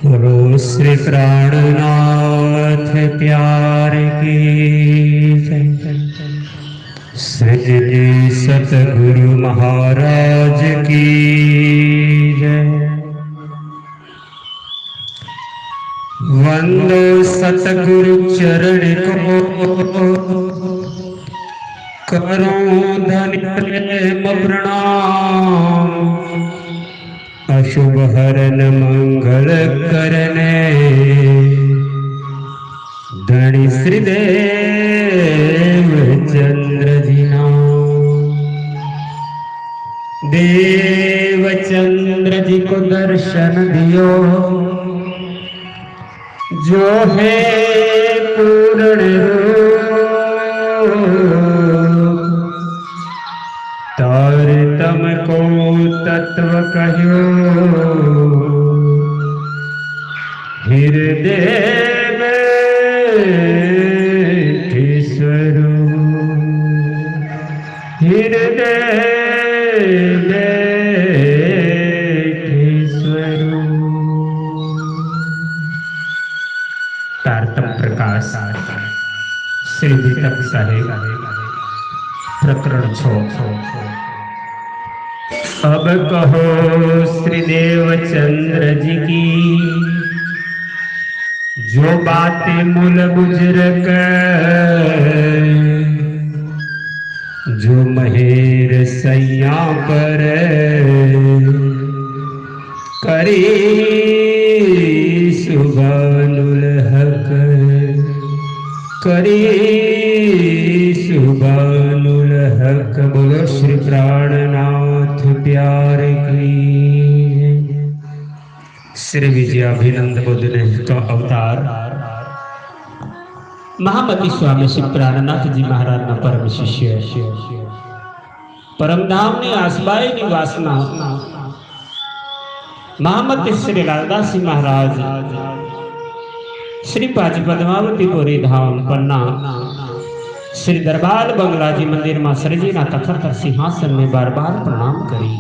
बोलो श्री प्राणनाथ प्यार की जय। श्री सतगुरु महाराज की जय। वंदो सतगुरु चरण को, करो धन प्रेम प्रणाम। अशुभ हरन मंगल करने, धनी श्रीदेव चंद्र जी नाम। देव चंद्र जी को दर्शन दियो, जो है पूर्ण रूप। तार तम को तत्व कहो, हृदय बैठे स्वरूप। हृदय बैठे स्वरूप। तारतम प्रकाश श्री वितक साहेब प्रकरण 6। अब कहो श्री देवचंद्र जी की, जो बातें मूल बुजुर्ग, जो महेर सैया पर करी सुबानुल हक। करी सुबानुल हक। बोलो श्री प्राणनाथ प्यार की। श्री विजयाभिनंद बुद्ध का अवतार महामती स्वामी श्री प्राणनाथ जी महाराज ना परम शिष्य, परमधाम ने आसबाई निवासना महामती श्री लालदास जी महाराज श्री पांच पद्मावती पुरी धाम पन्ना श्री दरबार बंगलाजी मंदिर में श्रीजी ना तखत सिंहासन में बार बार प्रणाम करी।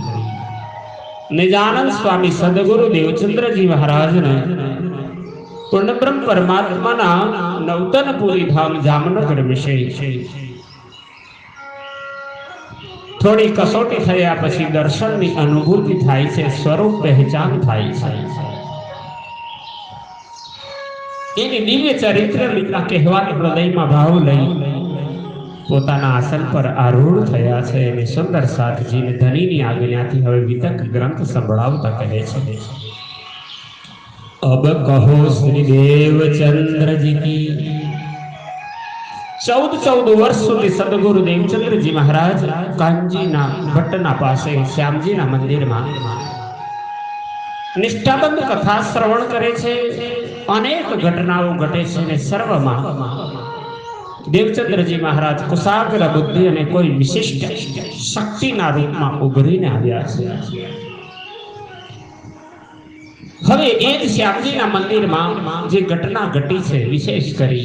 निजानंद स्वामी सदगुरु देवचंद्र जी महाराज ने पूर्ण ब्रह्म परमात्मा ना नवतनपुरी धाम जामनगर विषय थोड़ी कसोटी थया पछी दर्शन नी अनुभूति थाय छे, स्वरूप पहचान थाय छे। एनी दिव्य चरित्र लीला कहेवाने हृदय में भाव लई पोताना आसन पर आरूढ़ थया छे। एनी सुंदर साथजी ने धनीनी आज्ञाथी हवे वितक ग्रंथ संभळावता कहे छे। अब कहो श्री देवचंद्र जी की, 14 वर्ष सुधी सदगुरु देवचंद्र जी महाराज कांजी ना भट्टना पासे श्यामजी ना मंदिर में निष्ठाबंध कथा श्रवण करे छे। अनेक घटनाओं घटे छे ने सर्वमां देवचंद्र जी महाराज कुशाग्र बुद्धि अने कोई विशिष्ट शक्ति ना रूप में उभरीने आव्या छे। हवे एज श्यामजी ना मंदिर में जे घटना घटी छे विशेष करी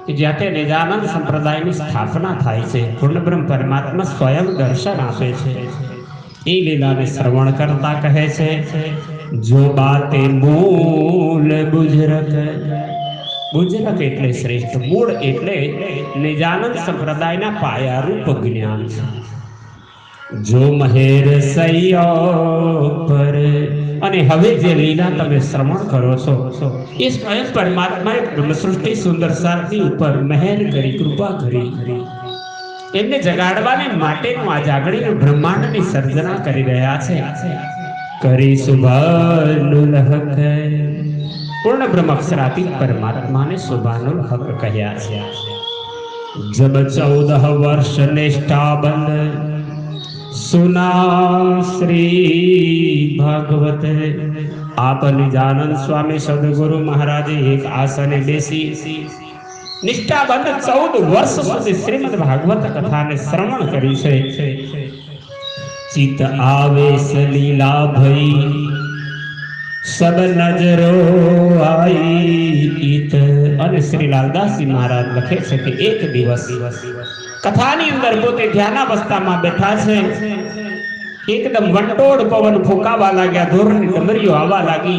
कि ज्याते निजानंद संप्रदाय की स्थापना थाय छे, पूर्ण ब्रह्म परमात्मा स्वयं दर्शन आपे छे। ए लीला ने श्रवण करता कहे छे, जो बातें मूल बुजुर्ग। बुजुर्ग एटले श्रेष्ठ, मूળ एटले निजानंद संप्रदाय ना पाया रूप ज्ञान छे। जो महेर सैया पर अने हवे जे लीला तमे श्रवण करो छो ए स्वयं परमात्माए ब्रह्म सृष्टि सुंदर सारथी ऊपर मेहर करी, कृपा करी। एमने जगाड़वाने माटेनु आ जागણીનું બ્રહ્માંડની સર્જના કરી રહ્યા છે। કરી સુભાનુલ હક। पूर्ण ब्रह्म अक्षरातीत परमात्मा ने सुभानुल हक कहया छे। जब 14 वर्ष निष्ठा बंद सुना श्री भागवत। आप निजानंद स्वामी सदगुरु महाराज एक आसने बेसी निष्ठाबंध 14 वर्ष सुधी श्रीमद भागवत कथा ने श्रवण करी छे। चित आवेश लीला भई सब नजरो आई इत। अने श्री लालदास जी महाराज लखे छे कि एक दिवस कथानी अंदर पोते ध्यानावस्थामां बैठा छे। एकदम वंटोड़ पवन फूंकावा लाग्या, धोरनी डमरीओ आवा लागी।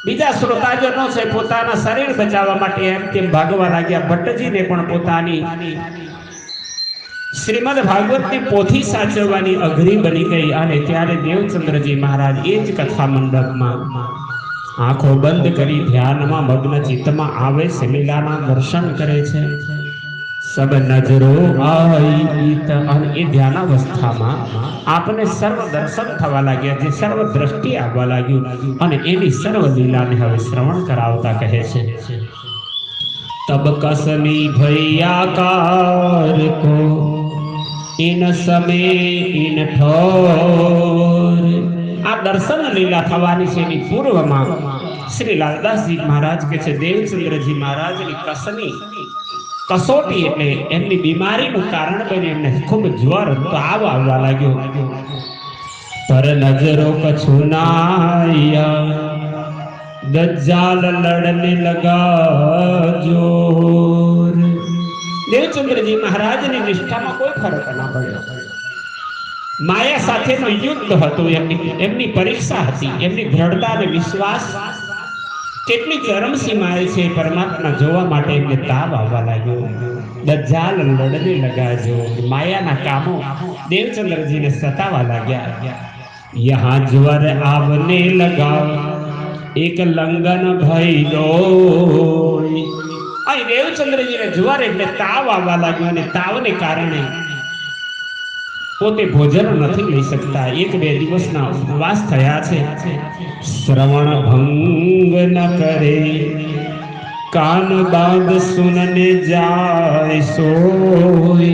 બીજા શ્રોતાજનો છે પોતાના શરીર બચાવવા માટે એમ તેમ ભાગવા લાગ્યા. ભટ્ટજીને પણ પોતાની શ્રીમદ ભાગવતની પોથી સાચવવાની અઘરી બની ગઈ. અને ત્યારે દેવચંદ્રજી મહારાજ એ જ કથા મંડપમાં આંખો બંધ કરી ધ્યાનમાં મગ્ન ચિત્તમાં આવે છે, લીલાના દર્શન કરે છે. સબ નજરો આઈ અને એ ધ્યાન અવસ્થામાં આપને સર્વ દર્શન થવા લાગ્યા, જે સર્વ દ્રષ્ટિ આવવા લાગ્યું. અને એની સર્વ લીલાને હવે શ્રવણ કરાવતા કહે છે, તબ કસમી ભૈયાકાર કો ઇન સમે ઇન ઠોર. આ દર્શન લીલા થવાની છે એની પૂર્વમાં શ્રી લાલદાસજી મહારાજ કે છે દેવચંદ્રજી મહારાજની કસની કસોટી એટલે એમની બીમારીનું કારણ બની એમને ખૂબ જ્વર તાવ આવવા લાગ્યો. પર નજરો કછુ નાયા દજ્જાલ લડને લગા જોર. દેવચંદ્રજી મહારાજની નિષ્ઠામાં કોઈ ફરક ના પડ્યો. માયા સાથેનો યુદ્ધ હતું, એમની પરીક્ષા હતી, એમની દ્રઢતા અને વિશ્વાસ કેટલી ચરમ સીમાએ છે પરમાત્મા જોવા માટે એમને તાવ આવવા લાગ્યો. દજ્જાલ લડને લગાજો. માયાના કામો દેવચંદ્રજીને સતાવા લાગ્યા. યહાં જ્વર આવને લગા એક લંગન ભઈ દો. અહીં દેવચંદ્રજીને જ્વર એટલે તાવ આવવા લાગ્યો અને તાવને કારણે પોતે ભોજન નથી લઈ શકતા. 1-2 દિવસના ઉપવાસ થયા છે. શ્રવણ ભંગ ન કરે કાન બાદ સુનને જાય સોય.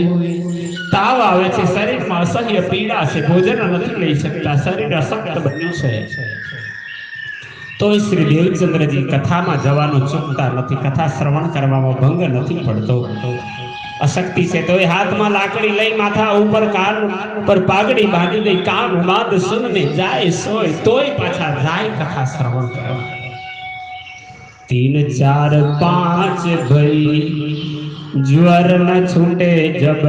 તાવ આવે છે, શરીરમાં અસહ્ય પીડા છે, ભોજન નથી લઈ શકતા, શરીર અશક્ત બન્યું છે. તો શ્રી દેવચંદ્રજી કથામાં જવાનું ચૂકતા નથી, કથા શ્રવણ કરવામાં ભંગ નથી પડતો. અશક્તિ છે તો એ હાથમાં લાકડી લઈ માથા ઉપર કાન પર પાઘડી બાંધી દઈ કાન બાદ સુનને જાય સોય, તોય પાછા જાય કથા શ્રવણ કરવા. 3, 4, 5 ભઈ જ્વર ન છૂટે જબ.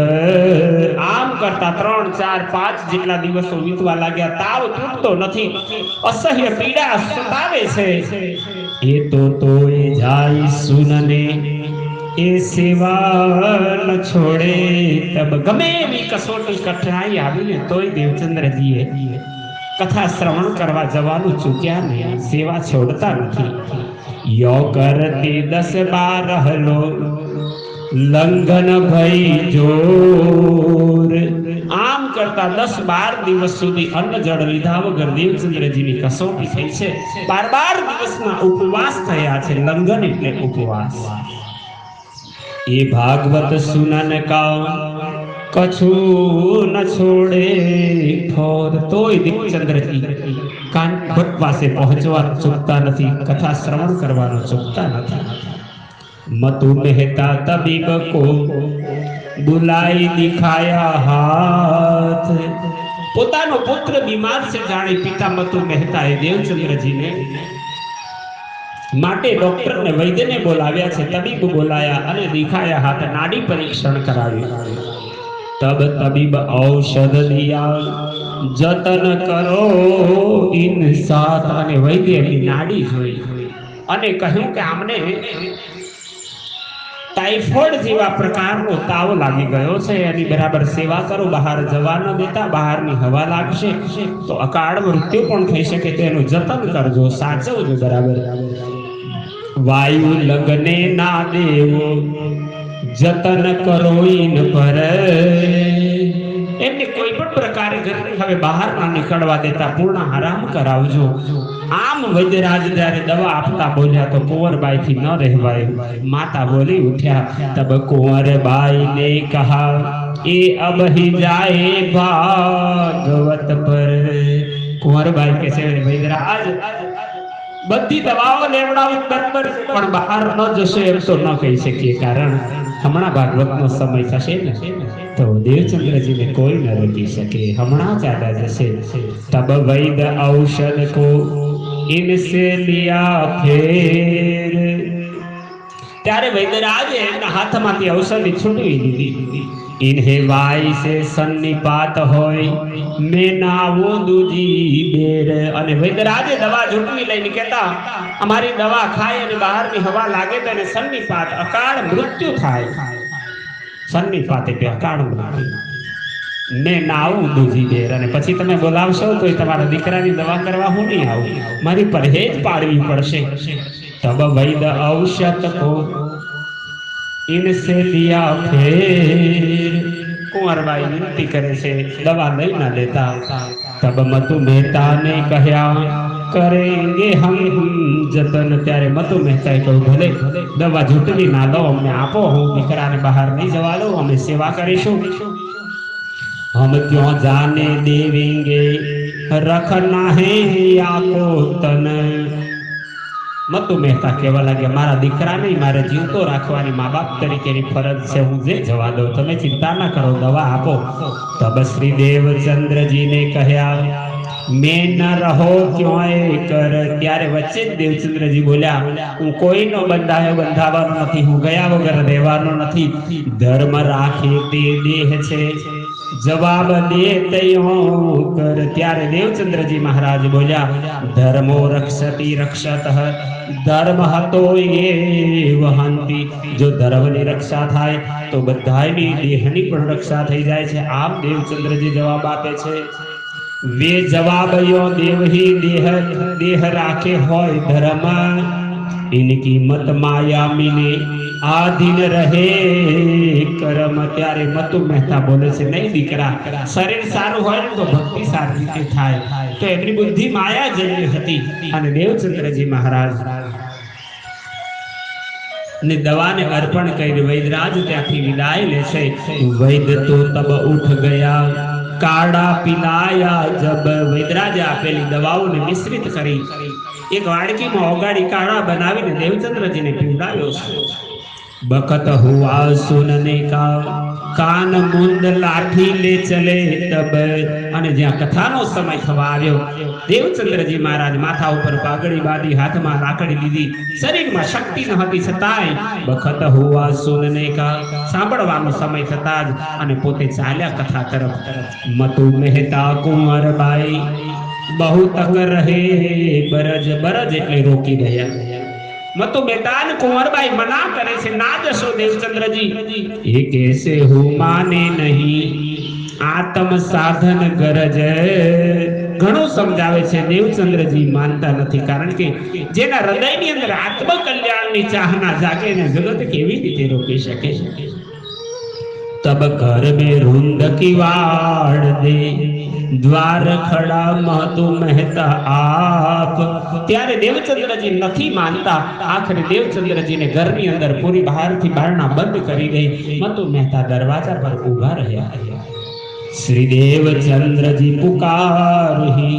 આમ કરતા 3, 4, 5 જેટલા દિવસો વીતવા લાગ્યા. તાવ તૂટતો નથી, અસહ્ય પીડા સતાવે છે. એ તોય જાય સુનને એ સેવા ન છોડે તબ. ગમે એવી કસોટી કઠણાઈ આવીને તોય દેવચંદ્રજીએ કથા શ્રવણ કરવા જવાનું ચૂક્યા નહીં, સેવા છોડતા નથી. યો કરતી 10-12 હલો લંઘન ભઈ જોર. આમ કરતા 10-12 દિવસ સુધી અન્ન જળ લીધા વગર દેવચંદ્રજીની કસોટી થઈ છે. 12 દિવસના ઉપવાસ થયા છે. લંઘન એટલે ઉપવાસ. એ ભાગવત સુનન કા કછુ ન છોડે ઠોર. તોય દેવચંદ્રજી કાનપટ પાસે પહોંચવા ચૂકતા નથી, કથા શ્રવણ કરવાનું ચૂકતા નથી. મતુ મહેતા તબીબ કો બુલાઈ દિખાયા હાથ. પોતાનો પુત્ર બીમાર છે જાણી પિતા મતુ મહેતાએ દેવચંદ્રજીને માટે ડોક્ટરને વૈદ્યને બોલાવ્યા છે, તબીબ બોલાયા અને દિખાયા હાથ નાડી પરીક્ષણ કરાવ્યું. તબ તબીબ ઔષધ દિયા જતન કરો ઇન સાથ. અને વૈદ્યની નાડી જોઈ અને કહ્યું કે આમને ટાઇફોઇડ જેવા પ્રકારનો તાવ લાગી ગયો છે, એની બરાબર સેવા કરો, બહાર જવા ન દેતા, બહારની હવા લાગશે તો અકાળ મૃત્યુ પણ થઈ શકે, તેનું જતન કરજો, સાચવજો બરાબર. વાયુ લગને ના દેવો જતન કરો ઇન પર. એમને કોઈ પણ પ્રકારે ઘરની હવે બહાર ના નીકળવા દેતા, પૂર્ણ આરામ કરાવજો. આમ વૈદ્યરાજ જ્યારે દવા આપતા બોલ્યા તો કુંવરબાઈ ન રહેવાય. માતા બોલી ઉઠ્યા. તબ કુંવરબાઈ ને કહા એ અબ હી જાય ભાગવત પર. કુંવરબાઈ કે છે વૈદ્યરાજ બધી દવાઓ લેવડાવી બરાબર, પણ બહાર ન જશે એમ તો ન કહી શકીએ, કારણ હમણાં ભાગવતનો સમય થશે ને તો દેવચંદ્રજીને કોઈ ન રોકી શકે, હમણાં જ આદા જશે. તબ વૈદ્ય ઔષધ કો ઇનસે લિયા ફેર. ત્યારે વૈદ્યરાજે એમના હાથમાંથી ઔષધિ છૂટવી દીધી इन्हे वाई से सन्निपात होय मैं नावो दूजी बेर। અને વૈદ્યરાજે દવા ઝૂંટવી લઈને કહેતા અમારી દવા ખાય અને બહારની હવા લાગે તો એને સન્નિપાત અકાળ મૃત્યુ થાય। સન્નિપાત એટલે અકાળ મૃત્યુ। ને નાવું દૂજી બેર અને પછી તમે બોલાવશો તો તમારા દીકરાની દવા કરવા હું નહીં આવું, મારી પરહેજ પાડવી પડશે। તબ વૈદ ઔષધ કો इनसे लिया फिर। कुंवरबाई विनती करे से दवा नहीं ना लेता। तब मतु मेहता ने कहा करेंगे हम जतन। त्यारे मतु मेहता कहूं भले दवा झूठवी ना लो, अમને આપો, હું દીકરાને બહાર નહીં જવા દઉં, અમે સેવા કરીશું। हम क्यों जाने देवेंगे रखना है आको तन। मतु मेहता कहेवा लगे मारा दीकरा नहीं मारे जीवतो राखवानी माँ बाप तरीकेनी फरज छे, हूँ जे जवा दो, तमे चिंता ना करो, दवा आपो। तब श्री देवचंद्र जी ने कहा मैं न रहो क्यों कर। त्यारे वच्चे देवचंद्र जी बोल्या हूँ कोई नो बंधायो बंधावानो नथी, हूँ गया वगर रहेवानो नथी। धर्म राखे ते देह छे जवाब दे तयो कर। त्यारे देवचंद्र जी महाराज बोल्या धर्मो रक्षति रक्षतः। धर्म हतो ये वहंती। जो धर्मनी रक्षा थाय तो बधायनी देहनी पण रक्षा थई जाय छे। आम देवचंद्र जी जवाब आपे छे वे जवाब यो देव ही देह देह राखे होय धर्म। इनकी मत माया मीने आधीन रहे कर्म। त्यारे मतु मेहता बोले छे नहीं दीकरा, शरीर सारू होय तो भक्ति सारी रीते थाय, तो एमनी बुद्धि माया जेवी हती। अने देवचंद्र जी महाराज ने दवा ने अर्पण कर वैद्यराज त्याथी विदाय ले छे। वैद्य तो तब उठ गया काढ़ा पिलाया जब। वैद्यराजे आपेली दवाओं ने मिश्रित करी एक वाड़की में ओगाड़ी काढ़ा बनावीने देवचंद्र जी ने पीवडाव्यो छे। बकत हुआ सुनने का कान मुंद लाठी ले चले तब। अने ज्यां कथानो समय थवा आव्यो देवचंद्र जी महाराज माथा ऊपर पागड़ी बांधी, हाथमां लाकड़ी लीधी, शरीरमां शक्ति न हती छतांय बखत हुआ सुनने का सांभळवानो समय थता ज अने पोते चाल्या कथा तरफ। मतु मेहता कुंवरबाई बहु तक रहे बरज। बरज एटले रोकी गया। मतु मेहता ने कुंवरबाई मना करे से ना जशो देवचंद्र जी। ये कैसे हो माने नहीं आत्म साधन गरज। घणो समझावे छे देवचंद्र जी मानता नहीं, कारण के जेना हृदयनी अंदर आत्म कल्याणनी चाहना जागे ने जगत केवी रीते रोकी शके। तब घर में रुंद की वाड़ दे द्वार खड़ा महतु मेहता आप। त्यारे देवचंद्र जी नहीं मानता। आखिर देवचंद्र जी ने घर नी अंदर पूरी बाहर थी बारना बंद करी गई। मतु मेहता दरवाजा पर उभा रह्या। श्री देवचंद्र जी पुकार ही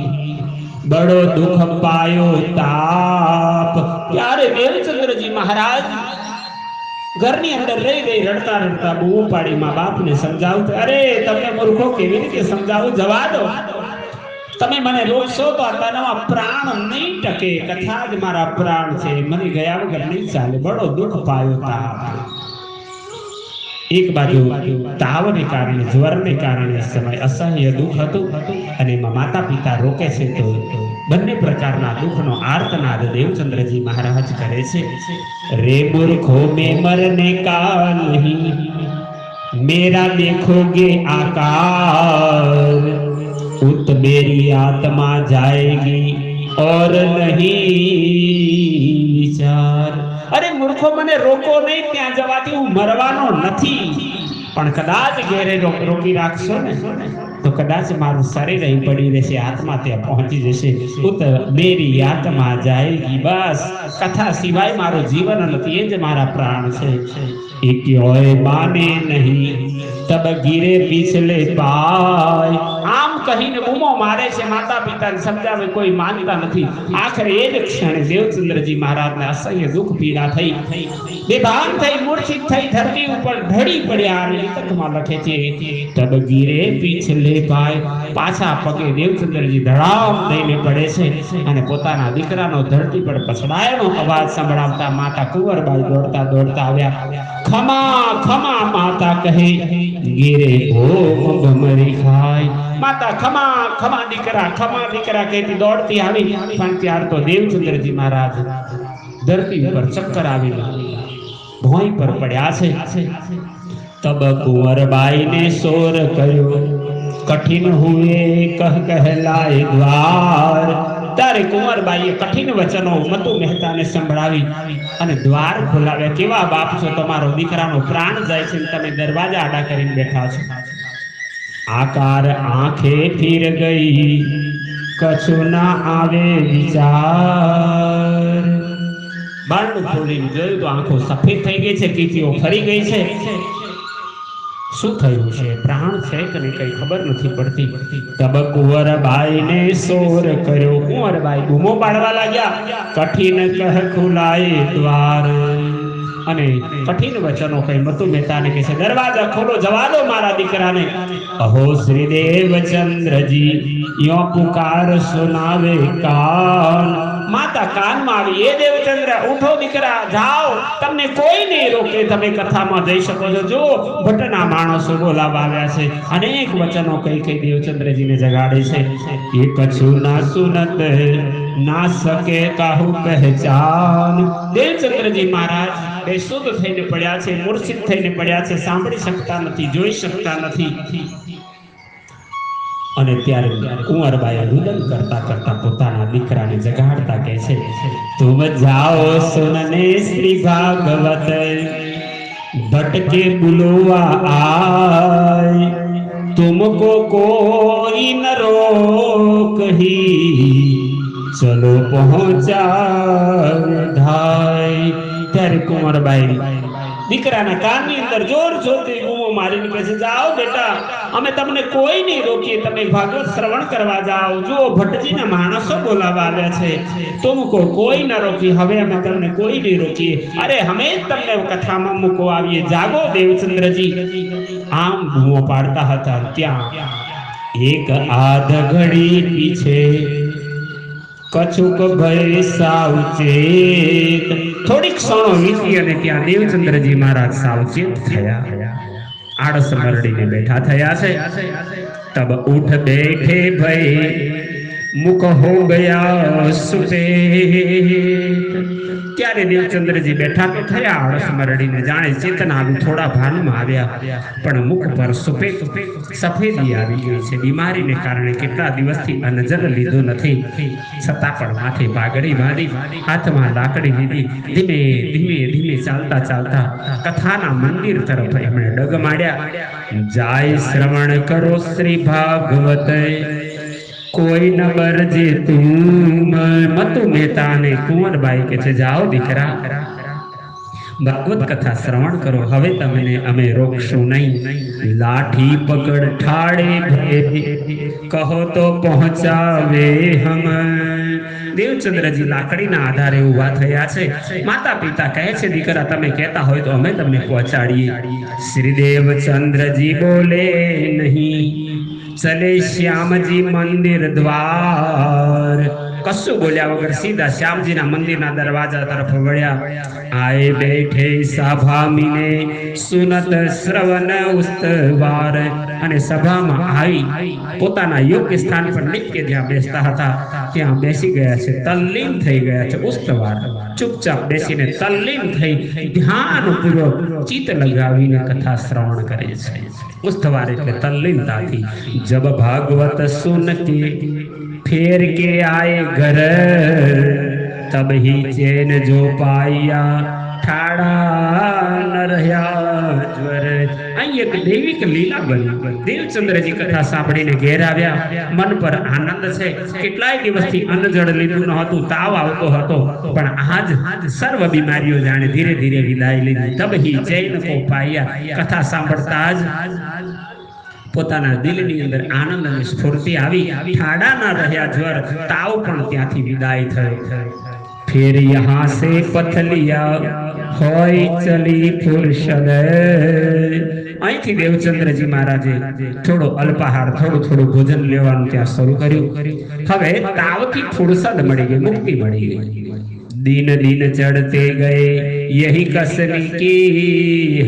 बड़ो दुख पायो ताप। त्यारे देवचंद्र जी महाराज घरनी अंदर रही रही रड़ता रड़ता बूम पाड़ी माँ बाप ने समझावता अरे तमे मूर्खो केवी रीते समझावो, जवा दो, तमे मने रोकशो तो आताना प्राण नहीं टके। कथा ज मारा प्राण छे, मने गया वगर नहीं चाले। बड़ो दुख पायो ताप। एक बाजू ताव ने कारणे ज्वर ने कारणे समय असह्य दुख हतुं अने माता पिता रोके छे तो बन्ने प्रकारना दुखनो आर्तनाद देवचंद्र जी महाराज करे छे। रे मूर्खो में मरने का नहीं मेरा देखोगे आकार। उत मेरी आत्मा जाएगी और नहीं विचार। अरे मूर्खो मने रोको नहीं, त्या जवाथी हूँ मरवानो नथी, पण कदाच घेरे रोकी राखशो ने तो कदाच मारू शरीर ही पड़ी रहेशे, आत्मा त्या पहुंची जशे। उत मेरी आत्मा जाएगी, बस कथा सिवाय मारो जीवन नथी, ए ज मारा प्राण छे। क्यों माने नहीं तब गिरे पिछले पाय। आम कहीने बूमो मारे छे, माता पिता ने समझावे कोई मानता नहीं। आखिर ए ज क्षणे देवचंद्र जी महाराज ने असह्य दुख पीड़ा थई, बेभान थई, मूर्छित थई, धरती ऊपर ढળી પડ્યા। લેખકમાં લખે છે તબ ગીરે પીછલે પાય। પાછા પગે દેવચંદ્રજી ધડામ દઈને પડે છે અને પોતાના દીકરાનો ધરતી પર પછડાયાનો અવાજ સંભળાવતા માતા કુંવરબાઈ દોડતા દોડતા આવ્યા। ખમા ખમા માતા કહે ગીરે ભોગ મરી ખાય. માતા ખમા ખમા દીકરા કહેતી દોડતી આવી, પણ ત્યાર તો દેવચંદ્રજી મહારાજ ધરતી ઉપર ચક્કર આવી ભોંય પર પડ્યા છે. તબ કુંવરબાઈ ને સોર કર્યો, કઠિન હુએ કહ કહેલાય દ્વાર. ત્યારે કુંવરબાઈએ કઠિન વચનો મતુ મહેતાને સંભળાવી અને દ્વાર ખોલાવ્યા. કેવા બાપ છો, તમારો દીકરાનો પ્રાણ જાય છે, તમે દરવાજા આડા કરીને બેઠા છો. આકાર આંખે ફીર ગઈ, કછું ના આવે વિચાર. બારણું ખોલીને જોયું તો આંખો સફેદ થઈ ગઈ છે, કીટીઓ ફરી ગઈ છે. શું થયું છે, પ્રાણ છે કે નહીં કઈ ખબર નથી પડતી. તબ કુંવરબાઈ ને સોર કર્યો. કુંવરબાઈ બૂમો પાડવા લાગ્યા, કઠિન કહ ખુલાય દ્વાર. અને કઠિન વચનો કઈ મતુ મહેતાને કહે છે, દરવાજા ખોલો, જવા દો મારા દીકરાને. અહો શ્રી દેવચંદ્રજી યો પુકાર સુનાવે કાન. માતા કાનમાં આવી, એ દેવચંદ્ર ઉઠો દીકરા, જાઓ, તમને કોઈ નહીં રોકે, તમે કથામાં જઈ શકો છો. જો ભટ્ટના માણસો બોલાવા આવ્યા છે, અનેક વચનો કઈ દેવચંદ્રજીને જગાડે છે. એ કછું ના સુનત ના શકે કાહુ પહેચાન. દેવચંદ્રજી મહારાજ બેસુદ થઈને પડ્યા છે, મૂર્છિત થઈને પડ્યા છે, સાંભળી શકતા નથી, જોઈ શકતા નથી. અને ત્યારે કુંવરબાઈ રુદન કરતા કરતા પોતાના દીકરાને જગાડતા કહે છે, તુમ જાઓ સુનને શ્રી ભાગવત, ભટકે બુલવા આય. तुमको कोई न रोकही, चलो पहुंचा धाय. ત્યારે કુંવરબાઈ દીકરાના કાનની અંદર જોર જોરથી બૂમો મારીને કહે છે, જાઓ બેટા, અમે તમને કોઈ નહીં રોકીએ, તમે ભાગવત શ્રવણ કરવા જાઓ. જુઓ ભટ્ટજીના માણસો બોલાવા આવ્યા છે, તુમકો કોઈ ન રોકી, હવે અમે તમને કોઈ નહીં રોકીએ. અરે અમે જ તમને કથામાં મૂકો આવીએ, જાગો દેવચંદ્રજી. આમ બૂમો પાડતા હતા. ત્યાં એક આધ ઘડી પીછે કછુક ભય સાવચેત. થોડીક ક્ષણો વીતી અને ત્યાં દેવચંદ્રજી મહારાજ સાવચેત થયા, આળસ મરડીને બેઠા થયા છે. તબ ઉઠ બેઠે ભય મુખ હો ગયા સુપેત. ત્યારે દેવચંદ્રજી બેઠા તો થયા આળસ મરડીને, જાણે ચેતના આવી, થોડા ભાનમાં આવ્યા, પણ મુખ પર સફેદી આવી ગઈ છે. બીમારીને કારણે કેટલા દિવસથી અનજર લીધો નથી, છતાં પણ માથે પાઘડી બાંધી, હાથમાં લાકડી લીધી, ધીમે ધીમે ધીમે ચાલતા ચાલતા કથાના મંદિર તરફ એમણે ડગ માંડ્યા. જાય શ્રવણ કરો શ્રી ભાગવત, કોઈ ન બરજે તું. મતુ મહેતા અને કુંવરબાઈ કે છે, જાઓ દીકરા, ભાગવત કથા શ્રવણ કરો, હવે તમને અમે રોકશું નહીં. લાઠી પકડ ઠાડે ભે, કહો તો પહોંચાવે હમ. દેવચંદ્રજી લાકડીના આધારે ઊભા થયા છે. માતા પિતા કહે છે, દીકરા તમે કહેતા હોય તો અમે તમને પહોંચાડીએ. શ્રી દેવચંદ્રજી બોલે નહીં, ચલે શ્યામજી મંદિર દ્વાર. કશું બોલ્યા વગર સીધા શ્યામજીના મંદિરના દરવાજા તરફ વળ્યા. આય બેઠે સભામીને સુનત શ્રવણ ઉસ્તવાર. અને સભામાં આવી પોતાના યોગ્ય સ્થાન પર નિત્ય જ્યાં બેસતા હતા ત્યાં બેસી ગયા છે, તલ્લીન થઈ ગયા છે. ઉસ્તવાર ચૂપચાપ બેસીને તલ્લીન થઈ ધ્યાનપૂર્વક ચિત્ત લગાવીને કથા શ્રવણ કરે છે. ઉસ્તવાર એટલે તલ્લીનતાથી. જબ ભાગવત સુન કે फेर के आए घर, तब ही चैन जो पाया, ठाड़ा न રહ્યા જ્વર. અહીં એક દૈવિક લીલા બની. દેવચંદ્રજી કથા સાંભળીને ઘેર આવ્યા, મન પર આનંદ છે. કેટલાય દિવસથી અન્ન જળ લીધું ન હતું, તાવ આવતો હતો, પણ આજ સર્વ બીમારીઓ જાણે ધીરે ધીરે વિદાય લીધી. તબ હી ચૈન કો પાયા. કથા સાંભળતા જ પોતાના દિલની અંદર આનંદ અને સ્ફૂર્તિ આવી, ઠાડા ના રહ્યા જ્વર, તાવ પણ ત્યાંથી વિદાય થયો. ફિર યહાં સે પથલિયા હોય ચલી ફુરશદ. અહીંથી દેવચંદ્રજી મહારાજે થોડો અલ્પાહાર, થોડું ભોજન લેવાનું ત્યાં શરૂ કર્યું. હવે તાવથી ફુરસદ મળી ગઈ, મુક્તિ મળી ગઈ. दिन दिन चढ़ते गए यही कसनी की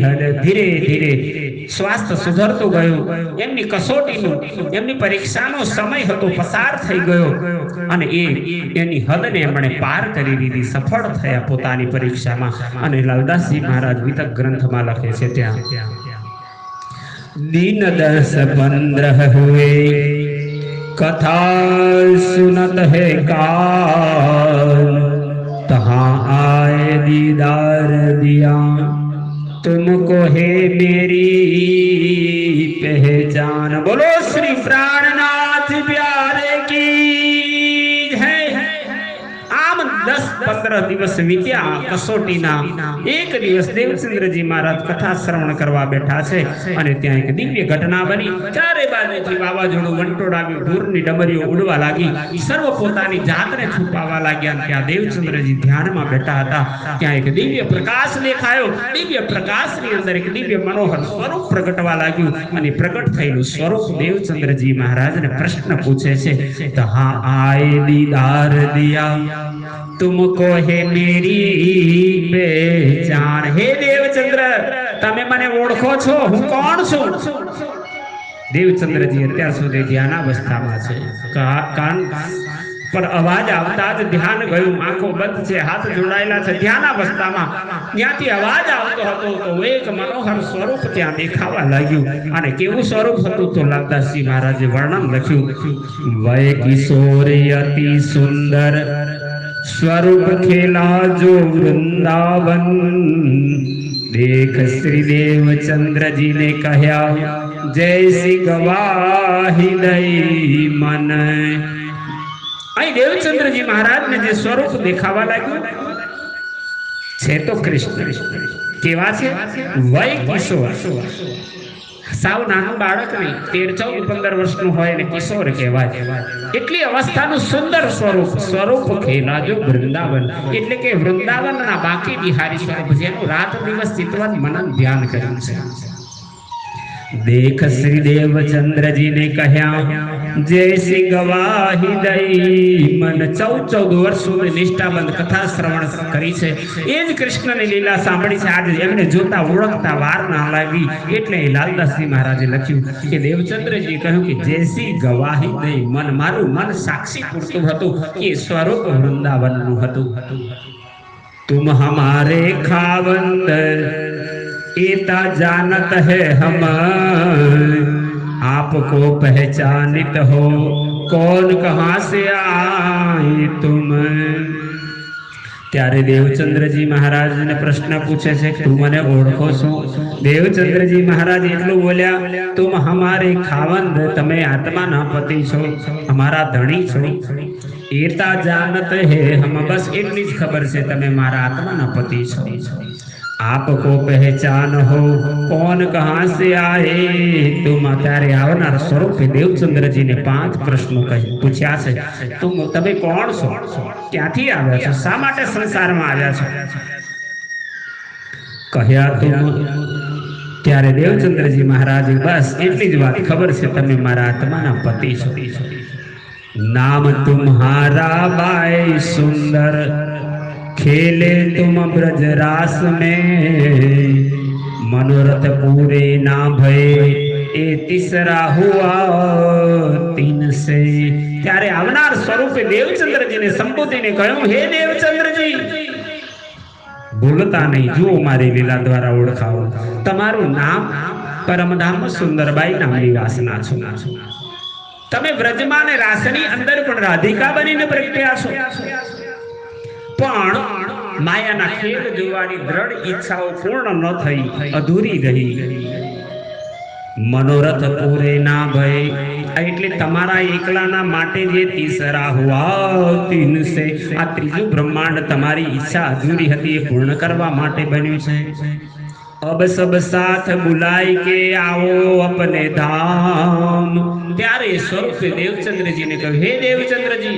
हद. धीरे धीरे સ્વાસ્થ્ય સુધરતું ગયું, એમની કસોટીનું, એમની પરીક્ષાનો સમય હતો પસાર થઈ ગયો અને એની હદને એમણે પાર કરી દીધી, સફળ થયા પોતાની પરીક્ષામાં. અને લાલદાસજી મહારાજ વિતક ગ્રંથમાં લખે છે ત્યાં दिन 10-15 हुए कथा सुनत है कान, तहाँ आए दीदार दिया तुमको है मेरी पहचान। बोलो श्री प्राणनाथ प्यारे की जय। आम 10-15 દિવસ વીત્યા કસોટીના. એક દિવસ દેવચંદ્રજી મહારાજ કથા શ્રવણ કરવા બેઠા છે અને ત્યાં એક દિવ્ય ઘટના બની. ચારે બાજુથી વાવાઝોડું વંટોળાવ્યું, ઢોરની ડમરીઓ ઉડવા લાગી, સર્વ પોતાની જાતને છુપાવવા લાગ્યા. ત્યાં દેવચંદ્રજી ધ્યાનમાં બેઠા હતા. ત્યાં એક દિવ્ય પ્રકાશ દેખાયો. દિવ્ય પ્રકાશની અંદર એક દિવ્ય મનોહર સ્વરૂપ પ્રગટવા લાગ્યું અને પ્રગટ થયેલું સ્વરૂપ દેવચંદ્રજી મહારાજને પ્રશ્ન પૂછે છે, તહાં આએ દીદાર દિયા तुमको है मेरी पहचान। हे देवचंद्र, તમે મને ઓળખો છો? હું કોણ છું? દેવચંદ્રજી અત્યાર સુધી ધ્યાનાવસ્થામાં છે. કાન પર અવાજ આવતા જ ધ્યાન ગયું. આંખો બંધ છે, હાથ જોડાયેલા છે, ધ્યાનાવસ્થામાં. ત્યાંથી અવાજ આવતો હતો તો એક મનોહર સ્વરૂપ ત્યાં દેખાવા લાગ્યું. અને કેવું સ્વરૂપ હતું તો લાલદાસજી મહારાજે વર્ણન લખ્યું, વય કિશોર અતિ સુંદર स्वरूप खेला जो वृंदावन, देख श्री देवचंद्र जी ने कहा जैसी गवाही दई मन। અહીં દેવચંદ્રજી મહારાજને જે સ્વરૂપ દેખાવા લાગ્યું છે તો કૃષ્ણ. કેવા છે? વય કિશોર, સાવ નાનું બાળક નહીં, 13-14-15 વર્ષનું હોય ને કિશોર કહેવાય. એટલી અવસ્થાનું સુંદર સ્વરૂપ ખેલા જો વૃંદાવન, એટલે કે વૃંદાવનના બાકી બિહારી સ્વરૂપ, જેનું રાત દિવસ ચિંતન મનન ધ્યાન કર્યું છે. देख श्री देवचंद्र ने कहा जैसी गवाही दई मन। 14 વર્ષ સુધી નિષ્ઠાબંધ કથા શ્રવણ કરી છે. એ જ કૃષ્ણની લીલા સાંભળી છે. આજે એમને જોતા ઓળખતા વાર ના લાગી. એટલે લાલદાસજી મહારાજે લખ્યું કે દેવચંદ્રજી કહ્યું કે જૈસી ગવાહી દઈ મન, મારું મન સાક્ષી પૂરતું હતું કે સ્વરૂપ વૃંદાવનનું હતું. तुम हमारे खावंद एता जानत है हम, आपको पहचानित हो कौन कहां से आए तुम। ત્યારે દેવચંદ્રજી મહારાજને પ્રશ્ન પૂછે છે તું મને ઓળખો છો? દેવચંદ્રજી મહારાજ એટલું બોલ્યા, તુમ હમારે ખાવંદ, તમે આત્માના પતિ છો, અમારા ધણી છો. એતા જાનત હે હમ, બસ એટલી જ ખબર છે તમે મારા આત્માના પતિ છો. आपको पहचान हो कौन कहां से आए तुम। ત્યારે આવનાર સ્વરૂપે દેવચંદ્રજીને 5 પ્રશ્નો પૂછ્યા છે. તમે કોણ છો? ક્યાંથી આવ્યા છો? શા માટે સંસારમાં આવ્યા છો? કહ્યા તુમ. ત્યારે દેવચંદ્રજી મહારાજ બસ એટલી જ વાત ખબર છે તમે મારા આત્માના પતિ છો. नाम तुम्हारा बाई सुंदर, खेले तुम ब्रज रास में, मनोरथ पूरे ना भय ए तीसरा हुआ तीन से। ત્યારે આવનાર સ્વરૂપે દેવચંદ્રજીને સંબોધીને કહ્યું, હે દેવચંદ્રજી, ભૂલતા નહીં, જુઓ મારી લીલા દ્વારા ઓળખાવો. તમારું નામ પરમધામ સુંદરબાઈ નામની વાસના છો. તમે વ્રજમાં ને રાસની અંદર પણ રાધિકા બનીને પ્રગટ્યા છો. પણ માયાના ખેલ જોવાની દ્રઢ ઈચ્છાઓ પૂર્ણ ન થઈ, અધૂરી રહી. મનોરથ પૂરે ના ભય, એટલે તમારા એકલાના માટે જે તીસરા હુઆ તીન સે, આ ત્રીજું બ્રહ્માંડ તમારી ઈચ્છા અધૂરી હતી એ પૂર્ણ કરવા માટે બન્યું છે. अब सब साथ बुलाई के आओ अपने धाम। ત્યારે સ્વરૂપે દેવચંદ્રજીને કહ્યું, હે દેવચંદ્રજી,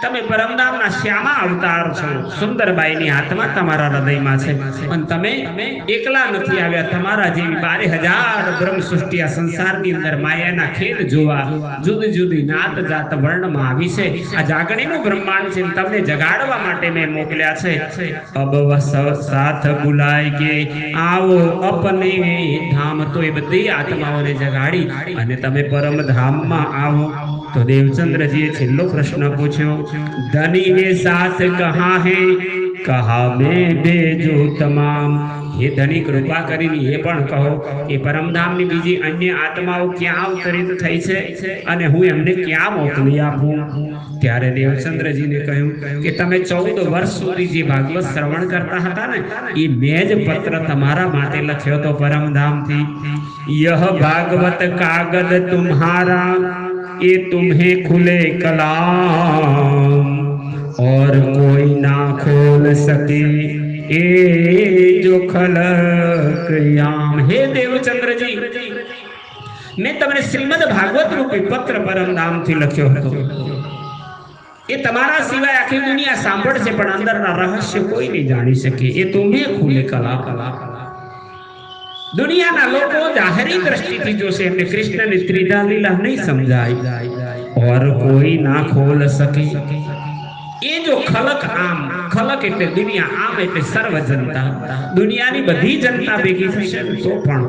તમે પરમધામના શ્યામા અવતાર છો. સુંદરબાઈની આત્મા તમારા હૃદયમાં છે અને તમે એકલા નથી આવ્યા. તમારા જેવી 12,000 બ્રહ્મ સૃષ્ટિ આ સંસારની અંદર માયાના ખેલ જોવા જુદી જુદી નાત જાત વર્ણમાં આવી છે. આ જાગણીનું બ્રહ્માંડ છે, તમને જગાડવા માટે મેં મોકલ્યા છે. અબ સાથ બુલાય કે આવો आओ अपने धाम। तो ये बધી આત્માઓને જગાડી અને તમે પરમ ધામમાં આવો। तो देवचंद्रजीએ છેલ્લો પ્રશ્ન પૂછ્યો, ધની ને સાથ કहाँ है, कहा मैं भेजो तमाम। हे धनी कृपा કરીને એ પણ કહો કે પરમધામની બીજી અન્ય આત્માઓ ક્યાં અવતરિત થઈ છે અને હું એમને ક્યાં મોકલી આપું। ત્યારે દેવચંદ્રજીને કહ્યું કે તમે 14 વર્ષ સુધી જે ભાગવત શ્રવણ કરતા હતા ને એ મેં જ પત્ર તમારા માટે લખ્યો તો પરમધામથી। यह भागवत कागज तुम्हारा, ये तुम्हें खुले कलाम, और कोई ना खोल सके ए जो खलक याम। हे देवचंद्र जी, मैं तमने श्रीमद भागवत रूपी पत्र परमधाम थी लख्यो हतो। ये तमारा सिवाय आखी दुनिया सांभळशे पण अंदरना रहस्य कोई नहीं जाणी सके। ये तुम्हें खुले कला कला दुनियाना लोको जाहरी दृष्टिथी जोशे एमने कृष्णनी त्रिधा लीला नहीं समजाय, और कोई ना खोल सके। ये जो खलक आम, खलक એટલે દુનિયા, આમ એટલે સર્વ જનતા, દુનિયાની બધી जनता ભેગી થશે તો પણ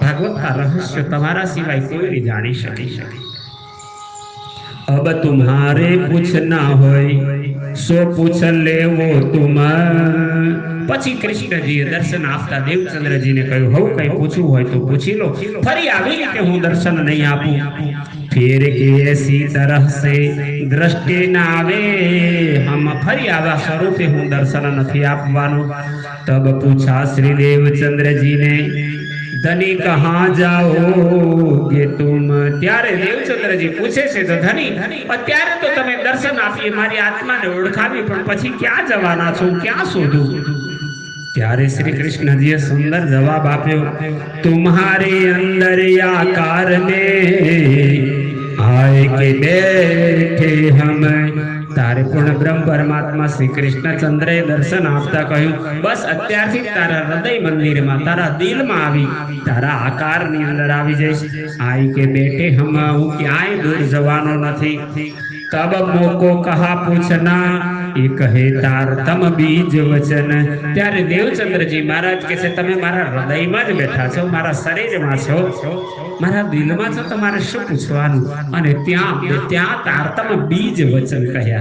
ભાગવતના રહસ્ય તમારા સિવાય કોઈ નહીં જાણી શકે। अब तुम्हारे पूछना होय सो पूछ लेवो तुम। પછી કૃષ્ણજીએ દર્શન આપતા દેવચંદ્રજીને કહ્યું, હવે કઈ પૂછવું હોય તો પૂછી લો, ફરી આવી રીતે હું દર્શન નહીં આપું। फिर के ऐसी तरह से दृष्टि ना आवे, हम फरी आवा स्वरूपे हूँ दर्शन नहीं आपवानो। तब पूछा श्री देवचंद्र जी ने, धनी कहाँ जाओगे तुम। त्यारे देवचंद्र जी पूछे से तो धनी अत्यारे तो तमे दर्शन आपीए, मारी आत्मा ने ओळखावी, पण पछी क्या जवाना छो, क्या शोधू। त्यारे श्री कृष्ण जी सुंदर जवाब आप्यो, तुम्हारे अंदर आकार में आए के बैठे हम। तारे पूर्ण ब्रह्म परमात्मा श्री कृष्णचंद्रे दर्शन आपता कह્યું, बस અત્યારથી તારા હૃદય મંદિરમાં, તારા દિલમાં આવી, તારા આકારની અંદર આવી જઈશ। આઈ કે બેઠે હમ, હું ક્યાંય દૂર જવાનો નથી। तब मोको कहा पूछना, એ કહે તાર તમ બીજ વચન। ત્યારે દેવચંદ્રજી મહારાજ કહે છે, તમે મારા હૃદયમાં જ બેઠા છો, મારા શરીરમાં છો, મારા દિલમાં છો, તમારે શું પૂછવાનું। અને ત્યાં તારતમ બીજ વચન કહ્યા।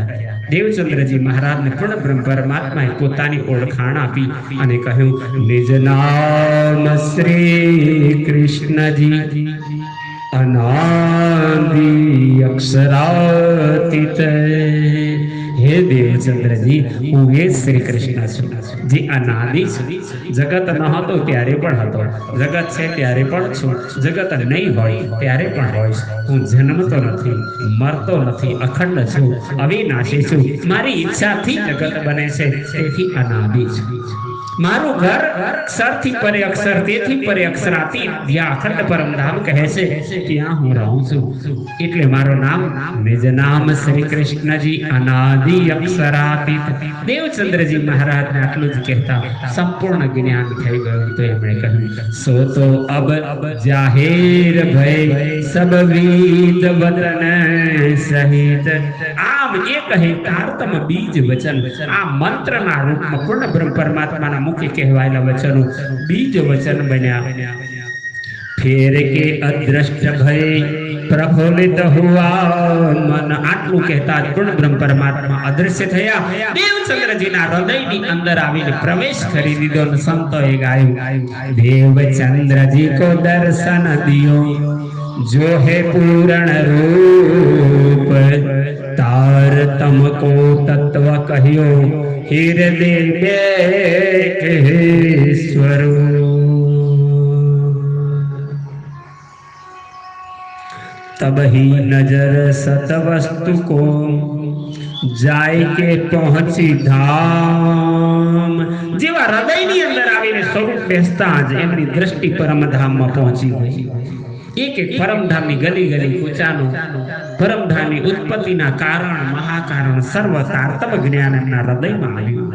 દેવચંદ્રજી મહારાજને પૂર્ણ બ્રહ્મ પરમાત્માએ પોતાની ઓળખાણ આપી અને કહ્યું, નિજ નામ શ્રી કૃષ્ણજી अनादि अक्षरातीत। हे देवचंद्र जी, हूँ ये श्री कृष्ण छुं जे अनादि छे। जगत न हतो त्यारे पण हतो, जगत छे त्यारे पण छुं, जगत नहीं होय त्यारे पण होईश। हूँ जन्मतो नथी, मरतो नथी, अखंड छुं, अविनाशी छुं। मारी इच्छाथी जगत बने छे, तेथी अनादि छुं। मारू घर अक्षर थी परे अक्षर, तेथी परे अक्षरातीत, જ્યાં અખંડ પરમધામ કહે છે ત્યાં હું રહું છું। એટલે મારું નામ નિજ નામ શ્રી કૃષ્ણજી અનાદિ અક્ષરાતીત। દેવચંદ્રજી મહારાજને આટલું જ કહેતા સંપૂર્ણ જ્ઞાન થઈ ગયું। તો એમણે કહ્યું, સો તો અબ જાહેર ભય સબ વિદ વતન સહિત। આમ એ કહે તારતમ બીજ વચન, આ મંત્રના રૂપમાં પૂર્ણ બ્રહ્મ પરમાત્માના मुख्य कहवायेला वचनों बीज वचन बन्या। फेर के अदृष्ट भय प्रफुल्लित हुआ मन। आटलू कहता पूर्ण ब्रह्म परमात्मा अदृश्य थया। देवचंद्रजीना हृदयनी अंदर आवीने प्रवेश करी दीधो। संतोए गायु, देवचंद्रजी को दर्शन दियो जो है पूर्ण रूप। तार तमको तत्व कहियो हृदय स्वरूप। तब ही नजर सत वस्तु को जाय के पहुंची धाम। जेवा हृदयनी अंदर आवीने स्वरूप बेसता ज एमनी दृष्टि परमधाम में पहुंची गई। एक एक परमधामनी गली गली कूचानो परमधामनी उत्पत्तिना कारण महाकारण सर्व तारतम ज्ञान एमना हृदयमां आव्युं।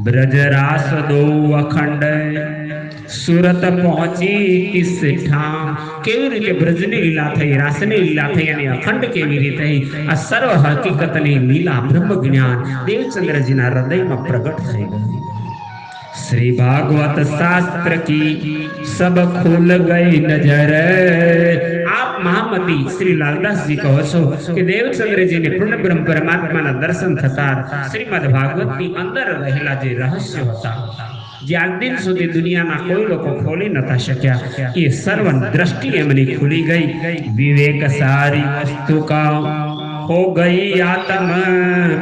ब्रजरास दो अखंड सूरत पहुंची किस ठाम। केवी रीते ब्रजनी लीला थई, रासनी लीला थई अने अखंड केवी रीते थई। आ सर्व हकीकतनी लीला ब्रह्म ज्ञान देवचंद्रजीना हृदयमां प्रगट थई गई। श्री भागवत शास्त्र की सब खुल गई नजर। आप महामती श्री लालदास जी कहो छो कि देवचंद्र जी ने पूर्ण ब्रह्म परमात्मा ना दर्शन थता श्रीमद भागवत ની અંદર રહેલા જે રહસ્યો હતા જે આજ દિન સુધી દુનિયાના કોઈ લોકો ખોલી નતા શક્યા એ સર્વ દ્રષ્ટિ એમની ખુલી ગઈ। વિવેક સારી વસ્તુ કા हो गई आत्म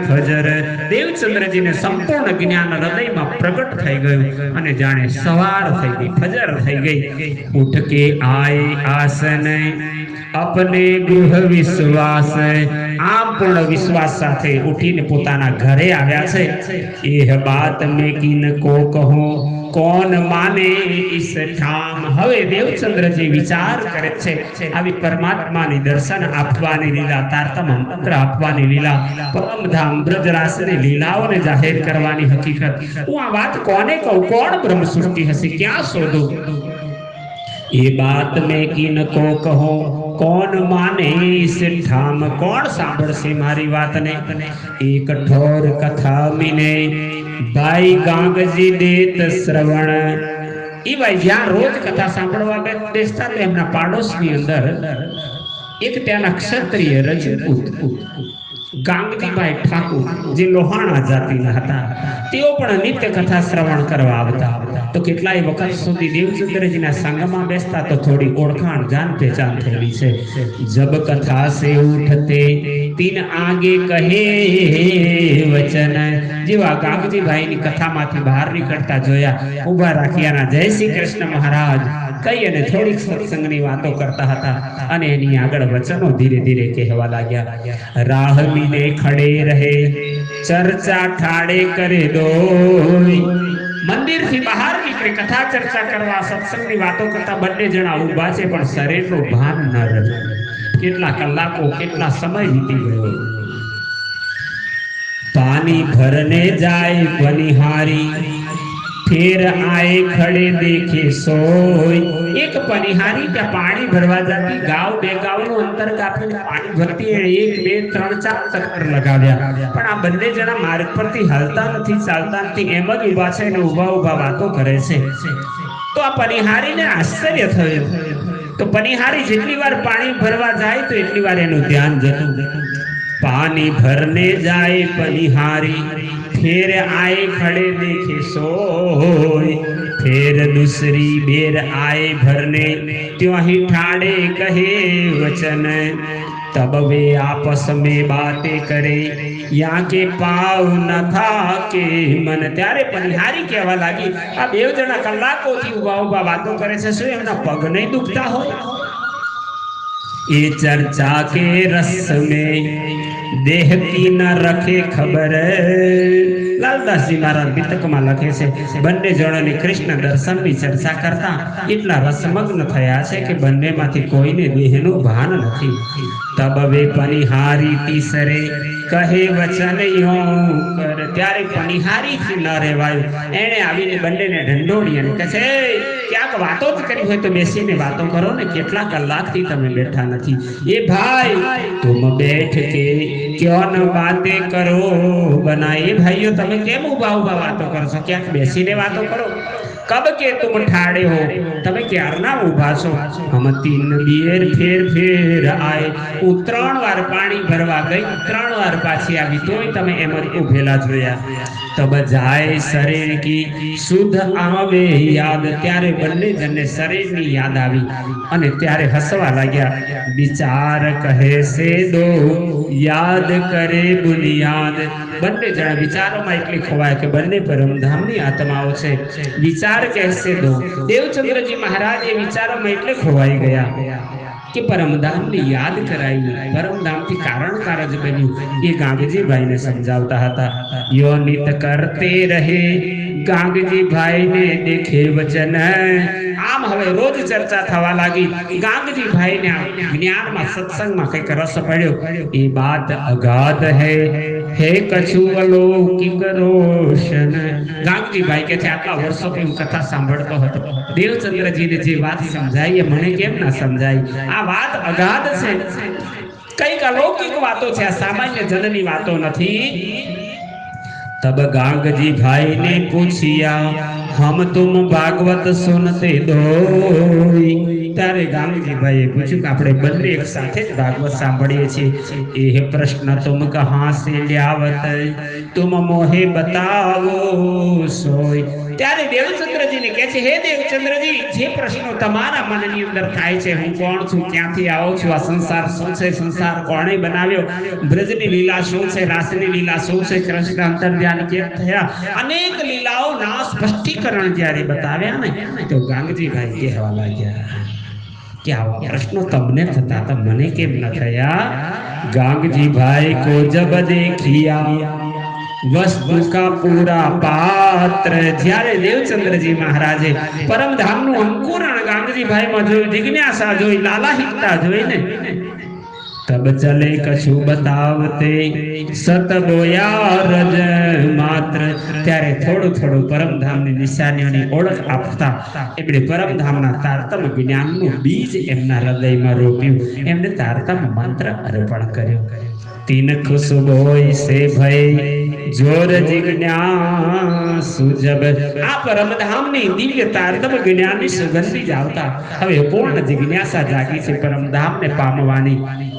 फजर। देवचंद्र जी ने संपूर्ण ज्ञान हृदय में प्रकट થઈ ગયું અને જાણે સવાર થઈ ગઈ ફજર થઈ ગઈ। ઉઠ के आए आसन अपने गृह विश्वास। આમ પૂર્ણ વિશ્વાસ સાથે ઉઠીને પોતાના ઘરે આવ્યા છે। એ બાત મેં કિન કો કહો કોણ માને ઇસ ઠામ। હવે દેવચંદ્રજી વિચાર કરે છે આવી પરમાત્માની દર્શન આપવાની લીલા તારતમ મંત્ર આપવાની લીલા પરમધામ બ્રજરાસની લીલાઓને જાહેર કરવાની હકીકત હું આ વાત કોને કહું કોણ બ્રહ્મ સૃષ્ટિ હશે ક્યાં શોધું। ये बात में किन को कहो कौन माने इस ठाम। कौन सांभळ से मारी बात ने। एक ठोर कथा मिने भाई गांगजी देत श्रवण। ई भाई ज्યાં રોજ કથા સાંભળવા બેસતા તો એમના પાડોશની અંદર એક ત્યાંના ક્ષત્રિય રજપૂત ગાંગજીભાઈ ઠાકુર જે લોહાણા જાતિના હતા તેઓ પણ નિત્ય કથા શ્રવણ કરવા આવતા। તો કેટલાય વખત સુધી દેવચંદ્રજીના સંગમાં બેસતા તો થોડી ઓળખાણ જાન પહેચાન થયેલી છે। જબ કથા से उठते तीन आगे कहे वचन। જેવા ગાંગજીભાઈની કથામાંથી બહાર નીકળતા જોયા ઊભા રાખ્યાના જય શ્રી કૃષ્ણ મહારાજ કઈ અને થોડીક સત્સંગની વાતો કરતા હતા અને એની આગળ વચનો ધીરે ધીરે કહેવા લાગ્યા। રાહ મીને ખડે રહે ચર્ચા ઠાડે કરે દો। મંદિર થી બહાર નીકળી કથા ચર્ચા કરવા સત્સંગની વાતો કરતા બંને જણા ઊભા છે પણ શરીરનું ભાન ન રહ્યું। કેટલા કલાકો કેટલા સમય વીતી ગયો। पानी भरने जाए बनिहारी फिर आए खड़े देखे सोई। एक पनिहारी का पानी भरवा जाती गांव बे गांव નું અંતર કાપીને પાણી ભરતી 1 2 3 4 ચક્કર લગાવ્યા પણ આ બંને જણા માર્ગ પરથી હાલતા નથી ચાલતા નથી એમ જ ઊભા છે અને ઊભા ઊભા વાતો કરે છે। તો આ પનિહારીને આશ્ચર્ય થયું। તો પનિહારી જેટલી વાર પાણી ભરવા જાય તો એટલી વાર એનું ધ્યાન જતું। पानी भरने जाए पनिहारी फिर आए खड़े देखे सोई। फिर दूसरी बेर आए भरने त्यों ही ठाड़े कहे वचन। तब वे आपस में बातें करे यहाँ के पाव न था के मन। त्यारे पनिहारी कहवा लागी आ बेव जना कलाकोथी उभा उभा वातो करे छे શું એમના પગ નહીં દુખતા હોય। ये चर्चा के रस में देह की न रखे खबर। लालदास जी महाराज बितक में लखे से बन्ने जणोनी कृष्ण दर्शन की चर्चा करता इतला रसमग्न थया छे कि बन्ने मांथी कोईने देहनुं भान नथी। तब वे पनिहारी तीसरे कहे वचन यो कर। त्यारे पनिहारी थी न रेवायो एणे आवीने बन्नेने ढंढोळी अने कहे क्यांक वातो ज करी होय तो बेसीने वातो करो ने કેટલા કલાકથી તમે બેઠા નથી। ए भाई तुम बैठ के क्यों न बातें करो बना। ए भाइयों તમે કેમ ઊભા ઊભા વાતો કરો છો ક્યાંક બેસીને વાતો કરો। कब के तुम ठाड़े हो तमे क्यारना ऊभा छो। हम 3 बियर फेर फेर आए। હું 3 વાર પાણી ભરવા ગઈ 3 વાર પાછી આવી તોય તમે એમ જ ઊભેલા જોયા। तब जाए शरीर की शुद्ध आवे याद। त्यारे बन्ने जने शरीरनी याद आवी अने त्यारे हसवा लाग्या। विचार कहे से दो याद करे बुनियाद। बन्ने जणा विचारोमां એટલી ખોવાય કે બંને પરમધામની આત્માઓ છે। વિચાર કહેશે દો। દેવચંદ્રજી મહારાજ એ વિચારોમાં એટલે ખોવાઈ ગયા કે પરમધામની યાદ કરાવી પરમધામથી કારણ કારજ બન્યું એ ગાંગજીભાઈને સમજાવતા હતા। યો નિત કરતે રહે ગાંગજીભાઈને દેખે વચન। આમ હવે રોજ ચર્ચા થવા લાગી। ગાંગજીભાઈને જ્ઞાનમાં સત્સંગમાં કંઈક રસ પડ્યો। એ વાત અગાધ હે કछु અલૌકિક રોશન। ગાંગજીભાઈ કે છે આટલા વર્ષોથી હું કથા સાંભળતો હતો દેવચંદ્રજીને જે વાત સમજાઈ એ મને કેમ ના સમજાઈ। આ વાત અગાધ છે કંઈક અલૌકિક વાતો છે આ સામાન્ય જનની વાતો નથી। तब गांग जी भाई ने पूछिया हम तुम भागवत सुनते दोई। ત્યારે ગાંગજી ભાઈએ પૂછ્યું કે આપણે બંને એક સાથે જ ભાગવત સાંભળીએ છીએ। એ પ્રશ્ન तुम कहां से ल्यावत तुम मोहे बताओ सोई। ત્યારે દેવચંદ્રજીને કહે છે હે દેવચંદ્રજી જે પ્રશ્નો તમારા મનની અંદર થાય છે હું કોણ છું ક્યાંથી આવું છું આ સંસાર શું છે સંસાર કોણે બનાવ્યો બ્રજની લીલા શું છે રાસની લીલા શું છે કૃષ્ણ અંતર્ધ્યાન કેમ થયા અનેક લીલાઓના સ્પષ્ટીકરણ જ્યારે બતાવ્યા ને તો ગાંગજી ભાઈ કહેવા લાગ્યા કે આવા પ્રશ્નો તમને થતા તો મને કેમ ન થયા। गांगजी भाई को जब देखिया वस्तु का पूरा पात्र જ્યારે દેવચંદ્રજી મહારાજે પરમધામ નું અંકુરણ ગાંગજી ભાઈ માં જોયું જિજ્ઞાસા જોઈ લાલાહિતતા જોઈ ને तब चले कछु बतावते सत बोया रज मात्र। ત્યારે થોડું થોડું પરમધામની નિશાનીઓની ઓળખ આપતા એમણે પરમધામના તારતમ જ્ઞાનનું બીજ એમના હૃદયમાં રોપ્યું એમને તારતમ મંત્ર અર્પણ કર્યો। तीन खुशबोई से भय जोर जिज्ञासु जब आ परमधामनी दिव्य तारतम ज्ञाननी सुगंधी जावता હવે પૂર્ણ જિજ્ઞાસા જાગી છે પરમધામને પામવાની।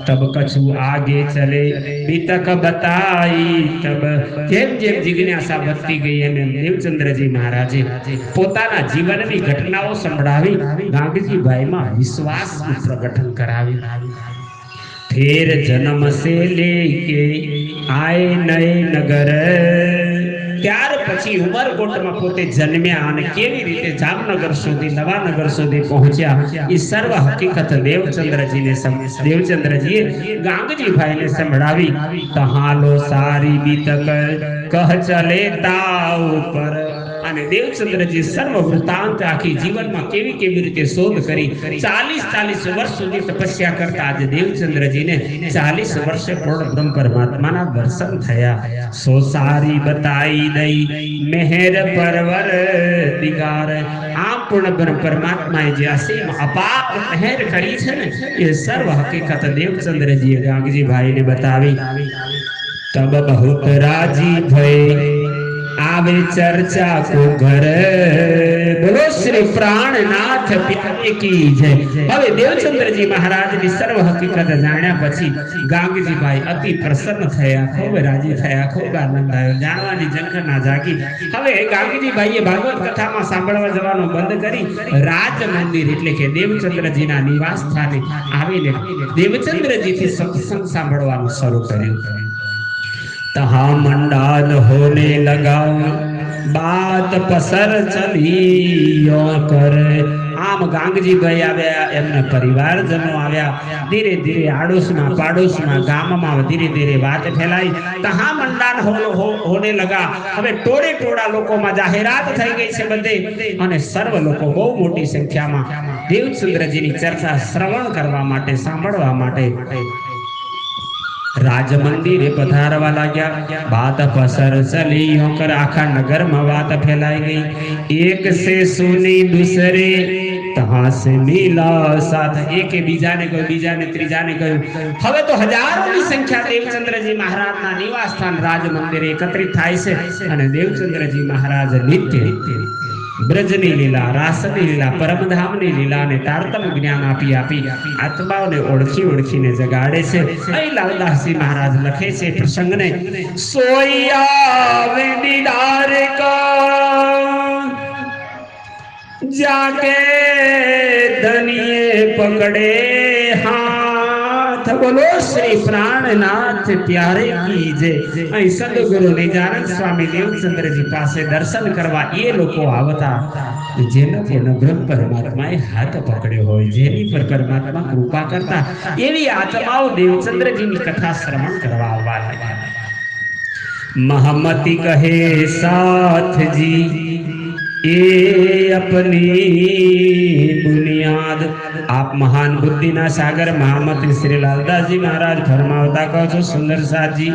तब कछु आगे चले बीतक बताई तब જેમ જેમ જિજ્ઞાસા વધતી ગઈ અને દેવચંદ્રજી મહારાજે પોતાના જીવનની ઘટનાઓ સંભળાવી ગાંગજી ભાઈમાં વિશ્વાસનું પ્રગટન કરાવ્યું। फिर जन्म से लेके आए नए नगर ત્યાર પછી ઉમરકોટમાં પોતે જન્મ્યા અને કેવી રીતે જામનગર સુધી નવાનગર સુધી પહોંચ્યા એ સર્વ હકીકત દેવચંદ્રજીએ ગાંગજી ભાઈને સંભળાવી। તહાલો સારી બીતક કહ ચલે તાવ પર અને દેવચંદ્રજી સર્વ વૃતાંત આખી જીવનમાં કેવી કેવી રીતે શોધ કરી 40 વર્ષ સુધી તપસ્યા કરતા આજે દેવચંદ્રજીને 40 વર્ષે પૂર્ણ બ્રહ્મ પરમાત્માના દર્શન થયા। સો સારી બતાઈ દઈ મહેર પરવર દિગાર આ પૂર્ણ બ્રહ્મ પરમાત્માએ જે અસીમ અપાર મહેર કરી છે ને એ સર્વ હકીકત દેવચંદ્રજીએ ગાંગજી ભાઈને બતાવી। તબ બહુત રાજી ભય आवे चर्चा को घर बोलो श्री प्राणनाथ प्यारे की जय। હવે દેવચંદ્રજી મહારાજની સર્વ હકીકત જાણ્યા પછી ગાંગજી ભાઈ અતિ પ્રસન્ન થયા ખૂબ રાજી થયા ખૂબ આનંદ આવ્યો જાણવાની ઝંખના જાગી। હવે ગાંગજી ભાઈએ ભાગવત કથામાં સાંભળવા જવાનું બંધ કરી રાજ મંદિર એટલે કે દેવચંદ્રજીના નિવાસ સ્થાને આવીને દેવચંદ્રજીથી સત્સંગ સાંભળવાનું શરૂ કર્યું। तहा मंडाल होने लगा बात पसर चली कर आम गांगजी भाई आव्या एमना परिवारजनो आव्या धीरे धीरे आड़ोशमा पाड़ोशमा गाममां धीरे धीरे बात फैलाई। तहा मंडाल होने लगा हवे टोळे टोळा लोकोमां जाहेरात थई गई छे बधे अने सर्व लोको बहु मोटी संख्यामां देवचंद्रजीनी चर्चा श्रवण करवा माटे सांभळवा माटे राज मंदिर पधारवा लाग्या। बात पसर चली होकर आखा नगर में बात फैलाई गई। एक से सुनी दूसरे तहां से मिला साथ एक बीजा ने कहो बीजा ने त्रीजा ने कहो। हवे तो हजारों की संख्या देवचंद्रजी महाराज ना निवास स्थान राज मंदिर एकत्रित थाय छे अने देवचंद्रजी महाराज नित्य ब्रजनी लीला रासनी लीला परमधामनी लीला ने तारतम ज्ञान आपी आपी आत्माओने ओळखी ओळखीने जगाड़े छे। અહીં લાલદાસજી મહારાજ લખે છે પ્રસંગને સોયા વેદીદાર કા जाके धनिये पकड़े हाथ बोलो श्री प्राणनाथ प्यारे की जय। અહીં સદગુરુ નિજાનંદ સ્વામી દેવચંદ્રજી પાસે દર્શન કરવા એ લોકો આવતા જેનો તેનો બ્રહ્મ પરમાત્માએ હાથ પકડ્યો હોય જેની પર પરમાત્મા કૃપા કરતા એવી આત્માઓ દેવચંદ્રજીની કથા શ્રવણ કરવા આવવા લાગ્યા। महमति कहे साथ जी ये अपनी बुनियाद। आप महान बुद्धि ना सागर महामती श्री लालदास जी महाराज फरमावता कहो छो सुंदर साथ जी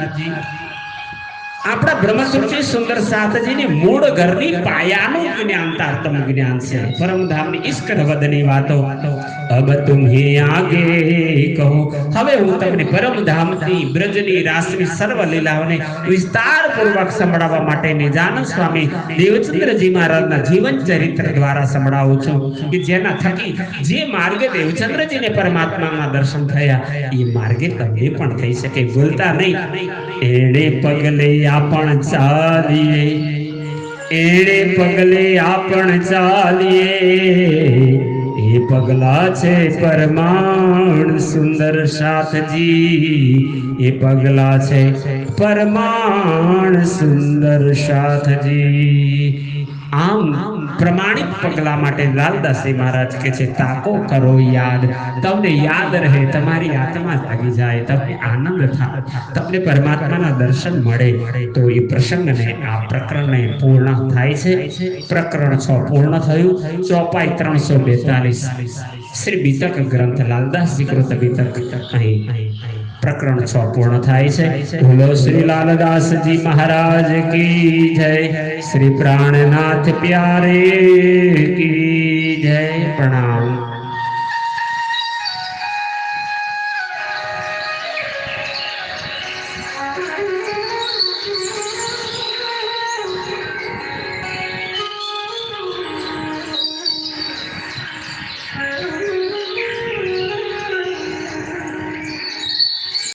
આપણા બ્રહ્મસુરજી સુંદર સાથજીની મૂળ ઘરની પાયાનું જ્ઞાન તારતમ જ્ઞાન છે. પરમધામની ઇશ્ક રવદની વાતો અબ તુમ્હી આગે કહો. હવે હું તમને પરમધામની બ્રજની રાસની સર્વ લીલાઓને વિસ્તારપૂર્વક સંભળાવવા માટે નિજાનંદ સ્વામી દેવચંદ્રજી મહારાજના જીવન ચરિત્ર દ્વારા સંભળાવું છું કે જેના થકી જે માર્ગે દેવચંદ્રજીને પરમાત્માના દર્શન થયા એ માર્ગે તમને પણ થઈ શકે. ભૂલતા નહીં. એણે પગલે આપણ ચાલીએ, એણે પગલે આપણ ચાલીએ, એ પગલા છે પરમાણ સુંદર સાથજી, એ પગલા છે પરમાણ સુંદર સાથજી. આમ પ્રમાણિત પગલા માટે લાલદાસજી મહારાજ કહે છે તાકો કરો યાદ. તમને યાદ રહે, તમારી આત્મા જાગી જાય, તમને આનંદ થાય, તમને પરમાત્માના દર્શન મળે તો એ પ્રસંગને આ પ્રકરણને પૂર્ણ થાય છે. પ્રકરણ 6 પૂર્ણ થયું. ચોપાઈ 342 શ્રી બીતક ગ્રંથ લાલદાસજી કૃત બીતક અહીં પ્રકરણ 6 પૂર્ણ થાય છે. બોલો શ્રી લાલદાસજી મહારાજ કી જય. શ્રી પ્રાણનાથ પ્યારે કી જય. પ્રણામ.